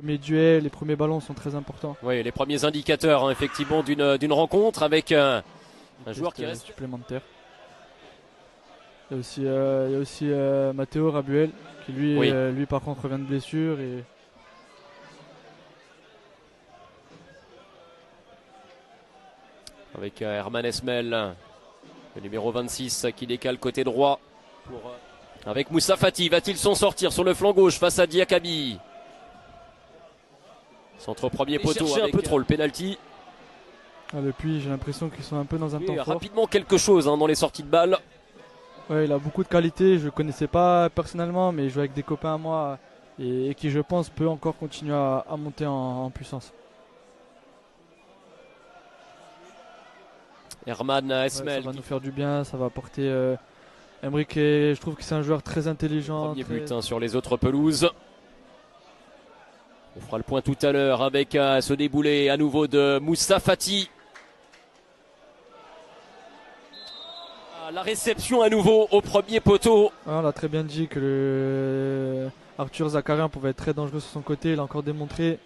Les premiers duels, les premiers ballons sont très importants. Oui, les premiers indicateurs hein, effectivement d'une rencontre avec un joueur qui reste supplémentaire. Il y a aussi Matteo Rabuel qui lui, oui. Lui par contre revient de blessure et avec Herman Esmel, le numéro 26 qui décale côté droit. Avec Moussa Fati, va-t-il s'en sortir sur le flanc gauche face à Diakabi? Centre premier poteau avec un peu trop le penalty. Depuis j'ai l'impression qu'ils sont un peu dans un temps fort. Rapidement quelque chose hein, dans les sorties de balles. Ouais, il a beaucoup de qualité, je ne connaissais pas personnellement mais il joue avec des copains à moi et qui je pense peut encore continuer à monter en puissance. Herman Esmel. Ça va nous faire du bien, ça va apporter Emric et je trouve que c'est un joueur très intelligent. Premier but hein, sur les autres pelouses. On fera le point tout à l'heure avec ce déboulé à nouveau de Moussa Fati. La réception à nouveau au premier poteau. On l'a très bien dit que Arthur Zakarian pouvait être très dangereux sur son côté, il a encore démontré.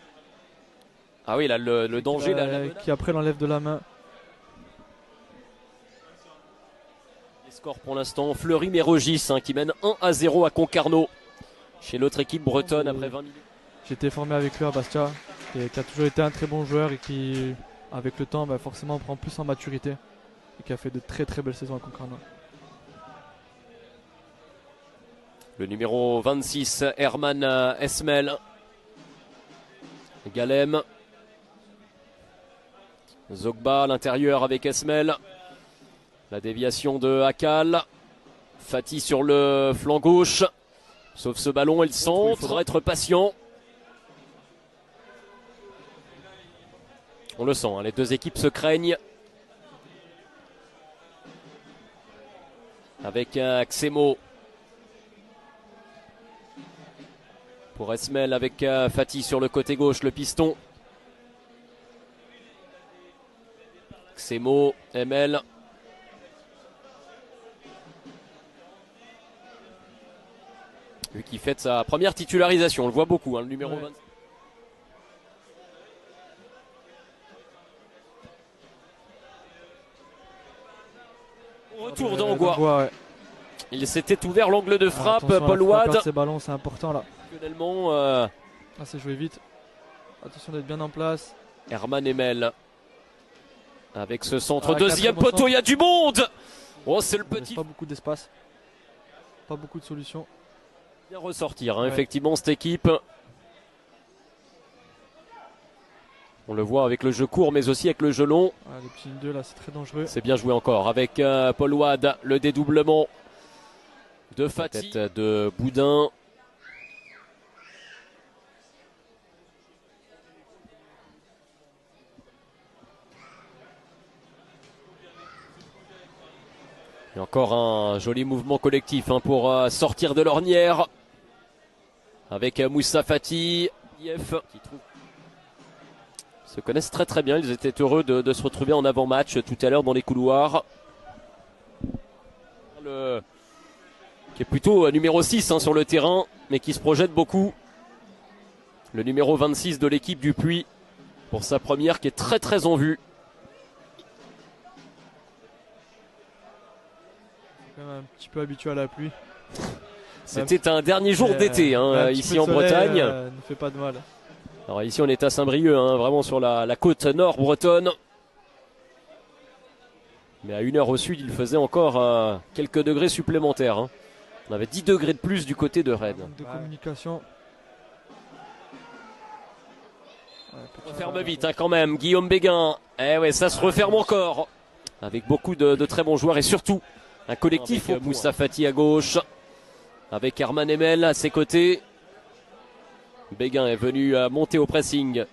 Ah oui, là le danger qui après l'enlève de la main. Les scores pour l'instant, Fleury mais Rogis hein, qui mène 1-0 à Concarneau. Chez l'autre équipe bretonne après 20 minutes. J'ai été formé avec lui à Bastia, qui a toujours été un très bon joueur et qui, avec le temps, forcément prend plus en maturité et qui a fait de très très belles saisons à Concarneau. Le numéro 26, Herman Esmel. Galem. Zogba à l'intérieur avec Esmel. La déviation de Akal. Fati sur le flanc gauche. Sauf ce ballon, il centre. Il faudra être patient. On le sent, hein, les deux équipes se craignent. Avec Xemo. Pour Esmel avec Fati sur le côté gauche, le piston. Xemo, ML. Lui qui fête sa première titularisation, on le voit beaucoup, hein, le numéro 20. Retour d'Angois. Ouais. Il s'était ouvert l'angle de frappe, Paul Wad. Ces ballons, c'est important là. Finalement, c'est joué vite. Attention d'être bien en place. Herman Emel. Avec ce centre, deuxième poteau, il y a du monde. Oh, c'est le petit. Pas beaucoup d'espace. Pas beaucoup de solutions. Bien ressortir, hein, effectivement, cette équipe. On le voit avec le jeu court, mais aussi avec le jeu long. Les petits 2 là, c'est très dangereux. C'est bien joué encore avec Paul Wad, le dédoublement de Fati, tête de Boudin. Et encore un joli mouvement collectif hein, pour sortir de l'ornière. Avec Moussa Fati, IF qui trouve. Se connaissent très très bien, ils étaient heureux de se retrouver en avant-match tout à l'heure dans les couloirs. Qui est plutôt numéro 6 hein, sur le terrain, mais qui se projette beaucoup. Le numéro 26 de l'équipe du Puy, pour sa première, qui est très très en vue. Quand même un petit peu habitué à la pluie. C'était un dernier jour d'été hein, ici en Bretagne. Ne fait pas de mal. Alors ici on est à Saint-Brieuc, hein, vraiment sur la côte nord bretonne. Mais à 1 heure au sud, il faisait encore quelques degrés supplémentaires. Hein. On avait 10 degrés de plus du côté de Rennes. De communication. Referme vite hein, quand même, Guillaume Béguin. Eh ouais, ça se referme encore. Avec beaucoup de très bons joueurs et surtout un collectif. Avec Moussa Fati à gauche. Avec Herman Emel à ses côtés. Béguin est venu monter au pressing.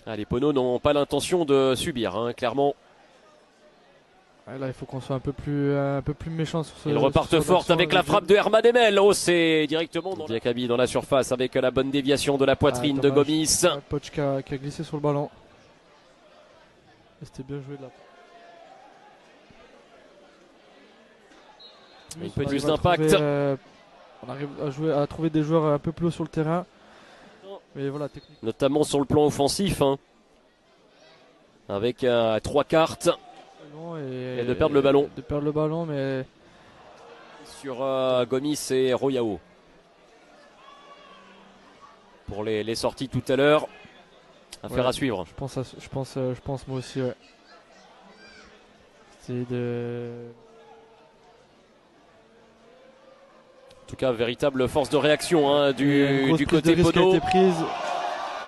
Les Poneaux n'ont pas l'intention de subir, hein, clairement. Là, il faut qu'on soit un peu plus méchant sur ce. Ils repartent fort avec la frappe de Herman Emel. Oh, c'est directement dans Diakabi dans la surface avec la bonne déviation de la poitrine de Gomis. Poch qui a glissé sur le ballon. C'était bien joué de là. Un peu plus d'impact. On arrive à trouver des joueurs un peu plus haut sur le terrain. Mais voilà, technique. Notamment sur le plan offensif. Hein. Avec 3 cartes. Et de perdre le ballon. De perdre le ballon, mais. Sur Gomis et Royao. Pour les sorties tout à l'heure. Affaire à suivre. Je pense moi aussi, ouais. C'est de. En tout cas, véritable force de réaction hein, du côté Pono.